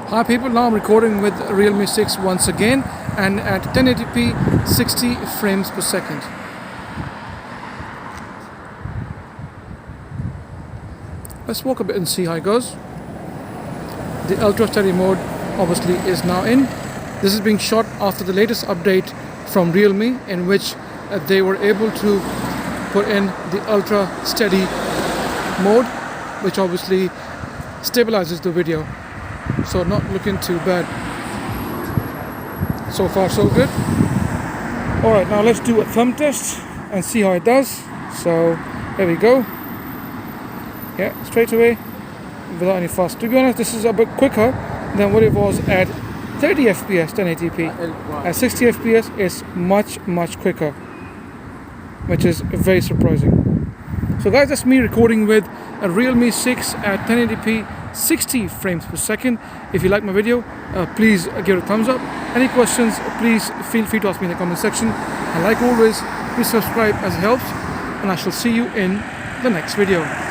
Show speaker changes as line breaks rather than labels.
Hi people, now I'm recording with Realme 6 once again and at 1080p 60 frames per second. Let's walk a bit and see how it goes. The ultra steady mode obviously is now in. This is being shot after the latest update from Realme, in which they were able to put in the ultra steady mode, which obviously stabilizes the video. So not looking too bad. So far so good. Alright, now let's do a thumb test and see how it does. So there we go. Yeah, straight away without any fuss. To be honest, this is a bit quicker than what it was at 30 fps 1080p. At 60 fps it's much quicker, which is very surprising. So guys, that's me recording with a Realme 6 at 1080p 60 frames per second. If you like my video, please give it a thumbs up. Any questions, please feel free to ask me in the comment section. And like always, please subscribe as it helps. And I shall see you in the next video.